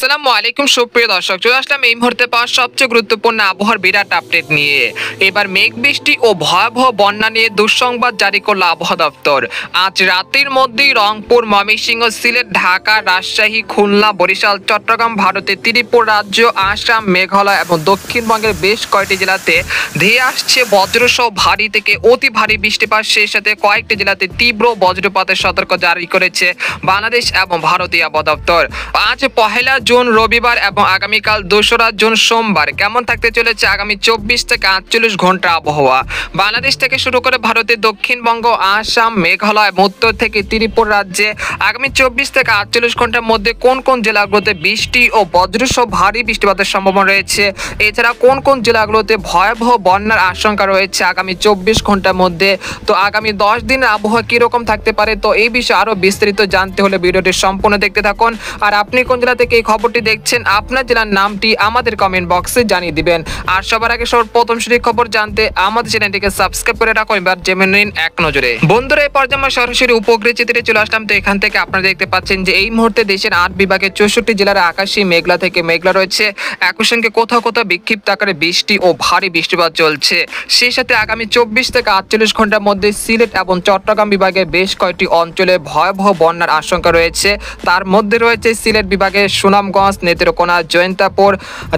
আসসালামু আলাইকুম সুপ্রিয় দর্শক, চলে আসলাম এই মুহূর্তে পাওয়া সবচেয়ে গুরুত্বপূর্ণ আবহাওয়ার বিরাট আপডেট নিয়ে। এবার মেঘ বৃষ্টি ও ভয়াবহ বন্যা নিয়ে দুঃসংবাদ জারি করল আবহাওয়া দপ্তর। আজ রাতের মধ্যেই রংপুর, ময়মনসিংহ, সিলেট, ঢাকা, রাজশাহী, খুলনা, বরিশাল, চট্টগ্রাম, ভারতের ত্রিপুরা রাজ্য, আসাম, মেঘালয় এবং দক্ষিণবঙ্গের বেশ কয়েকটি জেলাতে ধেয়ে আসছে বজ্রসহ ভারী থেকে অতি ভারী বৃষ্টিপাত। সেই সাথে কয়েকটি জেলাতে তীব্র বজ্রপাতের সতর্ক জারি করেছে বাংলাদেশ এবং ভারতীয় আবহাওয়া দপ্তর। আজ পহেলা জুন রবিবার এবং আগামীকাল 2রা জুন সোমবার কেমন থাকতে চলেছে আগামী 24 থেকে 48 ঘন্টা আবহাওয়া। বাংলাদেশ থেকে শুরু করে ভারতের দক্ষিণবঙ্গ, আসাম, মেঘালয় এবং উত্তর থেকে ত্রিপুরা রাজ্যে আগামী 24 থেকে 48 ঘন্টার মধ্যে কোন কোন জেলাগুলোতে বৃষ্টি ও বজ্রসহ ভারী বৃষ্টিপাতের সম্ভাবনা রয়েছে, এছাড়া কোন কোন জেলাগুলোতে ভয়াবহ বন্যার আশঙ্কা রয়েছে আগামী 24 ঘন্টার মধ্যে। তো আগামী 10 দিনের আবহাওয়া কিরকম থাকতে পারে, তো এই বিষয়ে আরো বিস্তারিত জানতে হলে ভিডিওটি সম্পূর্ণ দেখতে থাকুন। আর আপনি কোন জেলা থেকে এই খবরটি দেখছেন, আপনার জেলার নামটি আমাদের কমেন্ট বক্সে জানিয়ে দিবেন। আর সবার আগে প্রথম সঠিক খবর জানতে আমাদের চ্যানেলটিকে সাবস্ক্রাইব করে রাখুন। এবার জেনে নিন এক নজরে। বন্ধুরা, এই পর্যায়ে আমরা সরাসরি উপগ্রহ চিত্রে চলে আসলাম। তো এখান থেকে আপনারা দেখতে পাচ্ছেন যে এই মুহূর্তে দেশের 8 বিভাগের 64 জেলার আকাশে মেঘলা থেকে মেঘলা রয়েছে। একই সঙ্গে কোথাও কোথাও বিক্ষিপ্ত আকারে বৃষ্টি ও ভারী বৃষ্টিপাত চলছে। সেই সাথে আগামী 24 থেকে 48 ঘন্টার মধ্যে সিলেট এবং চট্টগ্রাম বিভাগের বেশ কয়েকটি অঞ্চলে ভয়াবহ বন্যার আশঙ্কা রয়েছে। তার মধ্যে রয়েছে সিলেট বিভাগের সুনামগঞ্জ, নেত্রকোনা, জয়ন্তাপুর,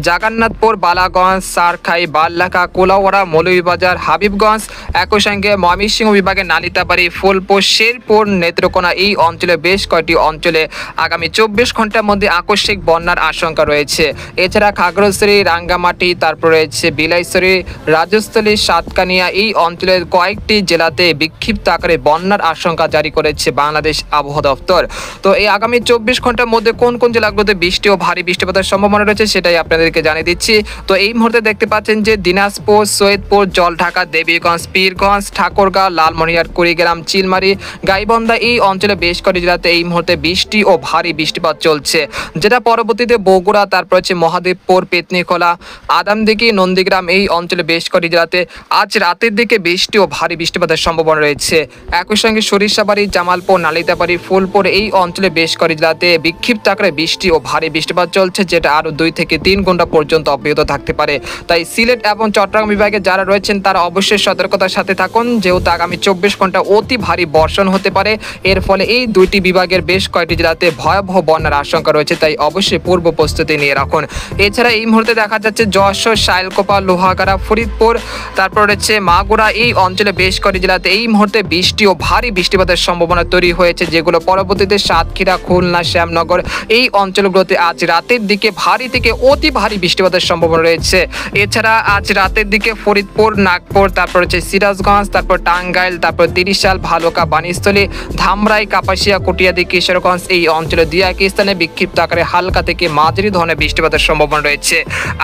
জাগান্নাথপুর, বালাগঞ্জ, সারখাই, বাল্লাখা, কোলাউড়া, মৌলভীবাজার, হাবিবগঞ্জ। একই সঙ্গে ময়মনসিংহ বিভাগের নালিতাবাড়ি, ফুলপুর, শেরপুর, নেত্রকোনা এই অঞ্চলে বেশ কয়েকটি অঞ্চলে আগামী 24 ঘন্টার মধ্যে আকস্মিক বন্যার আশঙ্কা রয়েছে। এছাড়া খাগড়াছড়ি, রাঙ্গামাটি, তারপর রয়েছে বিলাইছড়ি, রাজস্থলী, সাতকানিয়া এই অঞ্চলের কয়েকটি জেলাতে বিক্ষিপ্ত আকারে বন্যার আশঙ্কা জারি করেছে বাংলাদেশ আবহাওয়া দপ্তর। তো এই আগামী 24 ঘন্টার মধ্যে কোন কোন জেলাগুলোতে বৃষ্টি ও ভারী বৃষ্টিপাতের সম্ভাবনা রয়েছে সেটাই আপনাদেরকে জানিয়ে দিচ্ছি। তো এই মুহূর্তে দেখতে পাচ্ছেন যে দিনাজপুর, সৈয়দপুর, জলঢাকা, দেবীগঞ্জ, পীরগঞ্জ, ঠাকুরগাঁও, লালমনিরহাট, কুড়িগ্রাম, চিলমারি, গাইবান্ধা এই অঞ্চলে বেশ কয়েকটি জেলাতে এই মুহূর্তে বৃষ্টি ও ভারী বৃষ্টিপাত চলছে, যেটা পরবর্তীতে বগুড়া, তারপর হচ্ছে মহাদেবপুর, পেতনিখোলা, আদামদিঘি, নন্দীগ্রাম এই অঞ্চলে বেশ কয়েকটি জেলাতে আজ রাতের দিকে বৃষ্টি ও ভারী বৃষ্টিপাতের সম্ভাবনা রয়েছে। একই সঙ্গে সরিষাবাড়ি, জামালপুর, নালিতাবাড়ি, ফুলপুর এই অঞ্চলে বেশ কয়েকটি জেলাতে বিক্ষিপ্ত আকারে বৃষ্টি ও ভারী বৃষ্টিপাত চলছে, যেটা আরো 2 থেকে 3 ঘন্টা পর্যন্ত অব্যাহত থাকতে পারে। তাই সিলেট এবং চট্টগ্রাম বিভাগে যারা রয়েছেন তারা অবশ্যই সতর্কতার সাথে থাকুন, যেহেতু আগামী 24 ঘন্টা অতি ভারী বর্ষণ হতে পারে। এর ফলে এই 2টি বিভাগের বেশ কয়েকটি জেলাতে ভয়াবহ বন্যার আশঙ্কা রয়েছে, তাই অবশ্যই পূর্ব প্রস্তুতি নিয়ে রাখুন। এছাড়া এই মুহূর্তে দেখা যাচ্ছে যশোর, সাইলকোপা, লোহাগাড়া, ফরিদপুর, তারপর রয়েছে মাগুরা এই অঞ্চলে বেশ কয়েকটি জেলাতে এই মুহূর্তে বৃষ্টি ও ভারী বৃষ্টিপাতের সম্ভাবনা তৈরি হয়েছে, যেগুলো পরবর্তীতে সাতক্ষীরা, খুলনা, শ্যামনগর এই অঞ্চলগুলোতে আজ রাতের দিকে ভারী থেকে অতি ভারী বৃষ্টিপাতের সম্ভাবনা রয়েছে। এছাড়া আজ রাতের দিকে ফরিদপুর, নাগপুর, তারপর হচ্ছে সিরাজগঞ্জ, তারপর টাঙ্গাইল, তারপর তিরিশাল, ভালুকা, বাণীস্থলী, ধামরাই, কাপাসিয়া, কটিয়াদি, কিশোরগঞ্জ এই অঞ্চলে 2-1 স্থানে বিক্ষিপ্ত আকারে হালকা থেকে মাঝারি ধরনের বৃষ্টিপাতের সম্ভাবনা রয়েছে।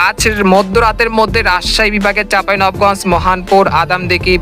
আজ মধ্যরাতের মধ্যে রাজশাহী বিভাগের চাঁপাইনবাবগঞ্জ, মহানপুর, আদামদিঘি,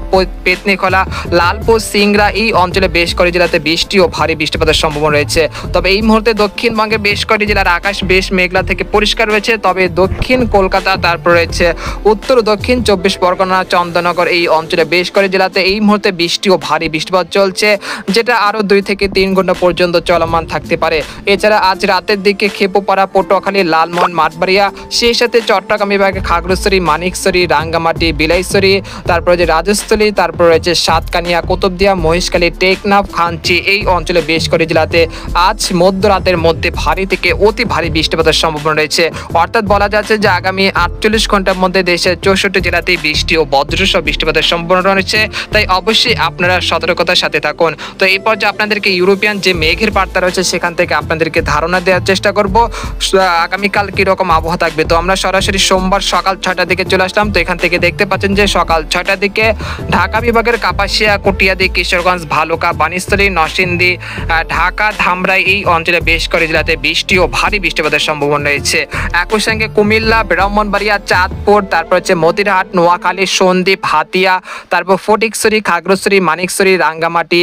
পেতনিখোলা, লালপুর, সিংড়া এই অঞ্চলে বেশ কয়েকটি জেলাতে বৃষ্টি ও ভারী বৃষ্টিপাতের সম্ভাবনা রয়েছে। তবে এই মুহূর্তে দক্ষিণবঙ্গে বেশ কয়েকটি জেলার আকাশ বেশ মেঘলা থেকে পরিষ্কার রয়েছে। তবে দক্ষিণ কলকাতা, তারপর রয়েছে উত্তর দক্ষিণ 24 পরগনা, চন্দননগর এই অঞ্চলে বেশ কয়েকটি জেলাতে এই মুহূর্তে বৃষ্টি ও ভারী বৃষ্টিপাত চলছে, যেটা আরো 2 থেকে 3 ঘন্টা পর্যন্ত চলমান থাকতে পারে। এছাড়া আজ রাতের দিকে খেপুপাড়া, পটুয়াখালী, লালমোহন, মাঠবাড়িয়া, সেই সাথে চট্টগ্রাম বিভাগে খাগড়াছড়ি, মানিকছড়ি, রাঙ্গামাটি, বিলাইছড়ি, তারপর যে রাজস্থলী, তারপর রয়েছে সাতকানিয়া, কুতুবদিয়া, মহেশখালী, টেকনাফ, খাঞ্চি এই অঞ্চলে বেশ কয়েকটি জেলাতে আজ মধ্যরাতের মধ্যে ভারী থেকে অতি ভারী বৃষ্টিপাতের সম্ভাবনা রয়েছে। অর্থাৎ বলা যাচ্ছে যে আগামী 48 ঘন্টার মধ্যে দেশের 64 জেলাতেই বৃষ্টি ও বজ্রসহ বৃষ্টিপাতের সম্ভাবনা রয়েছে, তাই অবশ্যই আপনারা সতর্কতার সাথে থাকুন। তো এই পর্যায়ে আপনাদেরকে ইউরোপিয়ান যে মেঘের বার্তা রয়েছে সেখান থেকে আপনাদেরকে ধারণা দেওয়ার চেষ্টা করব আগামীকাল কিরকম আবহাওয়া থাকবে। তো আমরা সরাসরি সোমবার সকাল 6টার দিকে চলে আসলাম। তো এখান থেকে দেখতে পাচ্ছেন যে সকাল 6টার দিকে ঢাকা বিভাগের কাপাসিয়া, কটিয়াদি, কিশোরগঞ্জ, ভালুকা, বাণীস্থলী, নরসিংদী, ঢাকা, ধামরাই এই অঞ্চলে বেশ কয়েকটি জেলাতে বৃষ্টি ও ভারী বৃষ্টিপাতের সম্ভাবনা রয়েছে। একই সঙ্গে কুমিল্লা, ব্রাহ্মণবাড়িয়া, চাঁদপুর, তারপর হচ্ছে মতিরহাট, নোয়াখালী, সন্দ্বীপ, হাতিয়া, তারপর ফটিকছড়ি, খাগড়াছড়ি, মানিকছড়ি, রাঙ্গামাটি,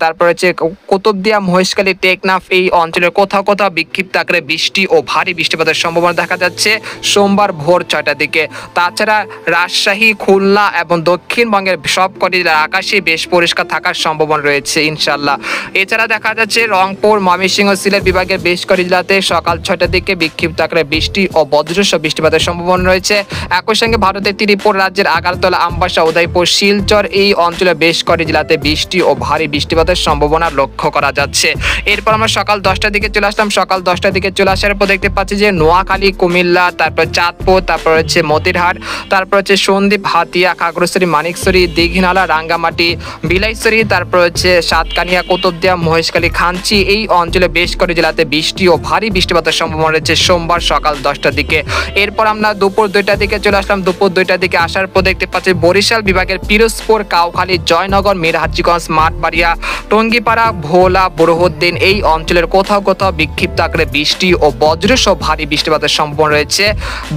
তারপর হচ্ছে কুতুবদিয়া, মহেশখালী, টেকনাফ এই অঞ্চলের কোথাও কোথাও বিক্ষিপ্ত আকারে বৃষ্টি ও ভারী বৃষ্টিপাতের সম্ভাবনা দেখা যাচ্ছে সোমবার ভোর 6টার দিকে। তাছাড়া রাজশাহী, খুলনা এবং দক্ষিণবঙ্গের সবকটি জেলার আকাশে বেশ পরিষ্কার থাকার সম্ভাবনা রয়েছে ইনশাল্লাহ। এছাড়া দেখা যাচ্ছে রংপুর, ময়মনসিংহ, সিলেট বিভাগের বেশ কয়েকটি জেলাতে সকাল 6টার দিকে বিক্ষিপ্ত আকারে বৃষ্টি ও বজ্রসহ বৃষ্টিপাতের সম্ভাবনা রয়েছে। একই সঙ্গে ভারতের ত্রিপুরা রাজ্যের আগারতলা, আমবাসা, উদয়পুর, শিলচর এই অঞ্চলে বেশ কয়েকটি জেলাতে বৃষ্টি ও ভারী বৃষ্টিপাতের সম্ভাবনা লক্ষ্য করা যাচ্ছে। এরপর আমরা সকাল 10টার দিকে চলে আসলাম। সকাল 10টার দিকে চলে আসার পর দেখতে পাচ্ছি যে নোয়াখালী, কুমিল্লা, তারপর চাঁদপুর, তারপর হচ্ছে মতিরহাট, তারপর হচ্ছে সন্দ্বীপ, হাতিয়া, খাগড়াছড়ি, মানিকছড়ি, দীঘিনালা, রাঙ্গামাটি, বিলাইছড়ি, তারপর হচ্ছে সাতকানিয়া, কুতুবদিয়া, মহেশখালী, খাঞ্চি এই অঞ্চলে বেশ কয়েকটি জেলাতে বৃষ্টি ও ভারী বৃষ্টিপাতের সম্ভাবনা রয়েছে সোমবার সকাল 10টার দিকে। এরপর আমরা দুপুর 2টার দিকে চলে আসলাম। দুপুর 2টার দিকে আসার পর দেখতে পাচ্ছি বরিশাল বিভাগের পিরোজপুর, কাউখালী, জয়নগর, মিরহাজিগঞ্জ, মাঠবাড়িয়া, টঙ্গিপাড়া, ভোলা, বুরহানুদ্দিন এই অঞ্চলের কোথাও কোথাও বিক্ষিপ্ত আকারে বৃষ্টি ও বজ্রসহ ভারী বৃষ্টিপাতের সম্ভাবনা রয়েছে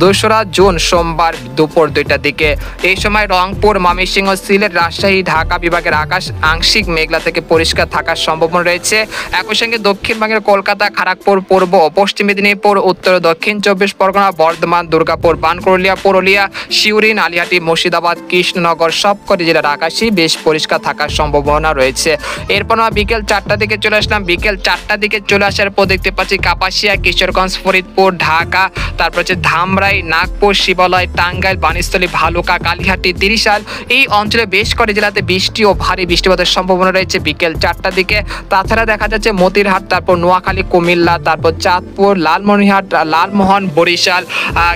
2রা জুন সোমবার দুপুর 2টার দিকে। এই সময় রংপুর, ময়মনসিংহ, সিলেট, রাজশাহী, ঢাকা বিভাগের আকাশ আংশিক মেঘলা থেকে পরিষ্কার থাকার সম্ভাবনা রয়েছে। একই সঙ্গে দক্ষিণবঙ্গের কলকাতা, খড়গপুর, পূর্ব ও পশ্চিম মেদিনীপুর, উত্তর ও দক্ষিণ 24 পরগনা, বর্ধমান, দুর্গাপুর, বানকুড়িয়া, পুরুলিয়া, সিউড়ি, নালিয়াটি, মুর্শিদাবাদ, কৃষ্ণনগর সবকটি জেলার আকাশই বেশ পরিষ্কার থাকার সম্ভাবনা রয়েছে। এরপর আমরা বিকেল 4টার দিকে চলে আসলাম। বিকেল 4টার দিকে চলে আসার পর দেখতে পাচ্ছি কাপাসিয়া, কিশোরগঞ্জ, ফরিদপুর, ঢাকা, তারপর হচ্ছে ধামরাই, নাগপুর, শিবালয়, টাঙ্গাইল, বানিস্থলী, ভালুকা, কালিহাটি, তিরিশাল এই অঞ্চলে বেশ কয়েকটি জেলাতে বৃষ্টি ও ভারী বৃষ্টিপাতের সম্ভাবনা রয়েছে বিকেল 4টার দিকে। তাছাড়া দেখা যাচ্ছে মতিরহাট, তারপর নোয়াখালী, কুমিল্লা, তারপর চাঁদপুর, লালমনিরহাট, লালমোহন, বরিশাল,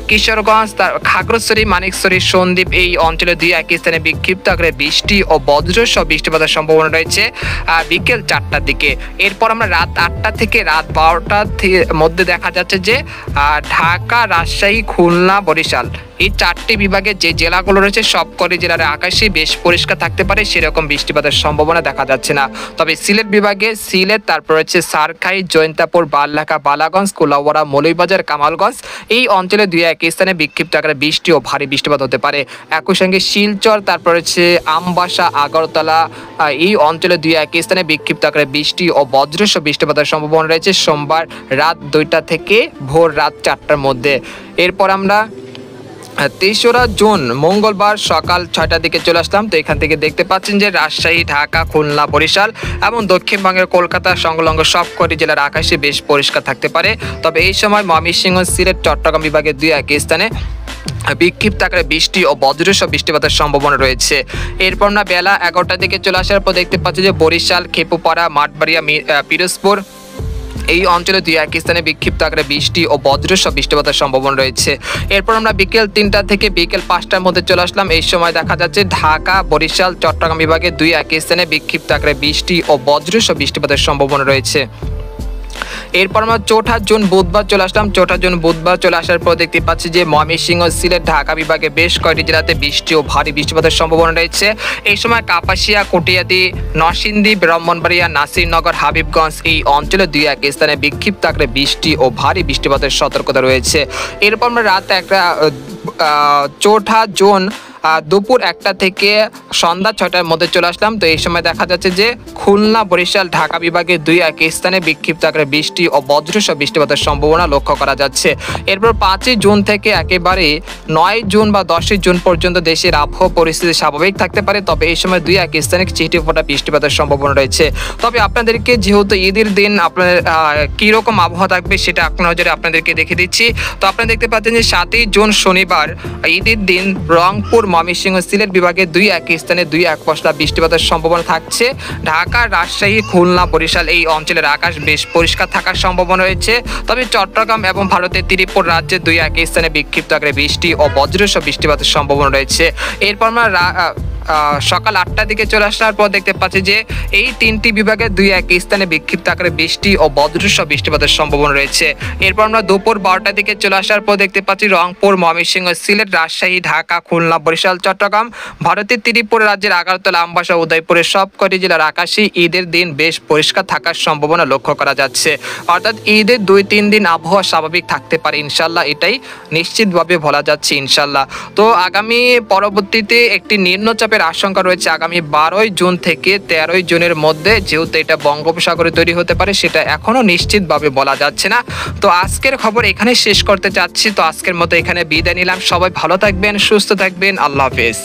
কিশোরগঞ্জ, খাগড়াছড়ি, মানিকছড়ি, সন্দ্বীপ এই অঞ্চলে 2-1 স্থানে বিক্ষিপ্ত আকারে বৃষ্টি ও বজ্রসহ বৃষ্টিপাতের সম্ভাবনা রয়েছে বিকেল 4টার দিকে। এরপর আমরা রাত 8টা থেকে রাত 12টার মধ্যে দেখা যাচ্ছে যে ঢাকা, রাজশাহী, খুলনা, বরিশাল এই 4টি বিভাগের যে জেলাগুলো রয়েছে সবকটি জেলার আকাশে বেশ পরিষ্কার থাকতে পারে, সেরকম বৃষ্টিপাতের সম্ভাবনা দেখা যাচ্ছে না। তবে সিলেট বিভাগে সিলেট, তারপর হচ্ছে সারখাই, জৈন্তাপুর, বারলাখা, বালাগঞ্জ, কুলাউড়া, মৌলভীবাজার, কামালগঞ্জ এই অঞ্চলে 2-1 স্থানে বিক্ষিপ্ত আকারে বৃষ্টি ও ভারী বৃষ্টিপাত হতে পারে। একই সঙ্গে শিলচর, তারপর হচ্ছে আমবাসা, আগরতলা এই অঞ্চলে 2-1 স্থানে বিক্ষিপ্ত আকারে বৃষ্টি ও বজ্রসহ বৃষ্টিপাতের সম্ভাবনা রয়েছে সোমবার রাত 2টা থেকে ভোর রাত 4টার মধ্যে। এরপর আমরা 3রা জুন মঙ্গলবার সকাল 6টার দিকে চলে আসলাম। তো এখান থেকে দেখতে পাচ্ছেন যে রাজশাহী, ঢাকা, খুলনা, বরিশাল এবং দক্ষিণবঙ্গের কলকাতা সংলগ্ন সবকটি জেলার আকাশে বেশ পরিষ্কার থাকতে পারে। তবে এই সময় ময়মনসিংহ, সিলেট, চট্টগ্রাম বিভাগের 2-1 স্থানে বিক্ষিপ্ত আকারে বৃষ্টি ও বজ্রসহ বৃষ্টিপাতের সম্ভাবনা রয়েছে। এরপর আমরা বেলা 11টার দিকে চলে আসার পর দেখতে পাচ্ছি যে বরিশাল, খেপুপাড়া, মাঠবাড়িয়া, পিরোজপুর এই অঞ্চলে 2-1 স্থানে বিক্ষিপ্ত আকারে বৃষ্টি ও বজ্রসহ বৃষ্টিপাতের সম্ভাবনা রয়েছে। এরপর আমরা বিকেল 3টা থেকে বিকেল 5টার মধ্যে চলে আসলাম। এই সময় দেখা যাচ্ছে ঢাকা, বরিশাল, চট্টগ্রাম বিভাগে 2-1 স্থানে বিক্ষিপ্ত আকারে বৃষ্টি ও বজ্রসহ বৃষ্টিপাতের সম্ভাবনা রয়েছে। এরপর আমরা 4ঠা জুন বুধবার চলে আসলাম। 4ঠা জুন বুধবার চলে আসার পর দেখতে পাচ্ছি যে ময়মনসিংহ, সিলেট, ঢাকা বিভাগে বেশ কয়েকটি জেলাতে বৃষ্টি ও ভারী বৃষ্টিপাতের সম্ভাবনা রয়েছে। এই সময় কাপাসিয়া, কটিয়াদি, নরসিংদী, ব্রাহ্মণবাড়িয়া, নাসিরনগর, হাবিবগঞ্জ এই অঞ্চলে 2-1 স্থানে বিক্ষিপ্ত আকারে বৃষ্টি ও ভারী বৃষ্টিপাতের সতর্কতা রয়েছে। এরপর আমরা রাত 4ঠা জুন দুপুর 1টা থেকে সন্ধ্যা 6টার মধ্যে চলে আসলাম। তো এই সময় দেখা যাচ্ছে যে খুলনা, বরিশাল, ঢাকা বিভাগের 2-1 স্থানে বিক্ষিপ্ত আকারে বৃষ্টি ও বজ্রসহ বৃষ্টিপাতের সম্ভাবনা লক্ষ্য করা যাচ্ছে। এরপর 5ই জুন থেকে একেবারে 9 জুন বা 10ই জুন পর্যন্ত দেশের আবহাওয়া পরিস্থিতি স্বাভাবিক থাকতে পারে। তবে এই সময় 2-1 স্থানে ছিটেফোঁটা বৃষ্টিপাতের সম্ভাবনা রয়েছে। তবে আপনাদেরকে যেহেতু ঈদের দিন আপনার কীরকম আবহাওয়া থাকবে সেটা নজরে আপনাদেরকে দেখে দিচ্ছি। তো আপনারা দেখতে পাচ্ছেন যে 7ই জুন শনিবার ঈদের দিন রংপুর, ময়মনসিংহ, সিলেট বিভাগে 2-1 স্থানে 2-1 পশলা বৃষ্টিপাতের সম্ভাবনা থাকছে। ঢাকা, রাজশাহী, খুলনা, বরিশাল এই অঞ্চলের আকাশ বেশ পরিষ্কার থাকার সম্ভাবনা রয়েছে। তবে চট্টগ্রাম এবং ভারতের ত্রিপুরা রাজ্যে 2-1 স্থানে বিক্ষিপ্ত আকারে বৃষ্টি ও বজ্রসহ বৃষ্টিপাতের সম্ভাবনা রয়েছে। এরপর আমরা সকাল 8টার দিকে চলে আসার পর দেখতে পাচ্ছি যে এই 3টি বিভাগে 2-1 স্থানে বিক্ষিপ্ত আকারে বৃষ্টি ও বজ্রসহ বৃষ্টিপাতের সম্ভাবনা রয়েছে। এরপর আমরা দুপুর 12টার দিকে চলে আসার পর দেখতে পাচ্ছি রংপুর, ময়মনসিংহ, সিলেট, রাজশাহী, ঢাকা, খুলনা, বরিশাল, চট্টগ্রাম, ভারতের ত্রিপুরা রাজ্যের আগরতলা, আমবাসা, উদয়পুরের সবকটি জেলার আকাশে ঈদের দিন বেশ পরিষ্কার থাকার সম্ভাবনা লক্ষ্য করা যাচ্ছে। অর্থাৎ ঈদের 2-3 দিন আবহাওয়া স্বাভাবিক থাকতে পারে ইনশাল্লাহ, এটাই নিশ্চিতভাবে বলা যাচ্ছে ইনশাল্লাহ। তো আগামী পরবর্তীতে একটি নিম্নচাপের আশঙ্কা রয়েছে আগামী 12ই জুন থেকে 13ই জুনের মধ্যে, যেহেতু এটা বঙ্গোপসাগরে তৈরি হতে পারে সেটা এখনো নিশ্চিতভাবে বলা যাচ্ছে না। তো আজকের খবর এখানে শেষ করতে চাচ্ছি। তো আজকের মতো এখানে বিদায় নিলাম। সবাই ভালো থাকবেন, সুস্থ থাকবেন। আল্লাহ হাফেজ।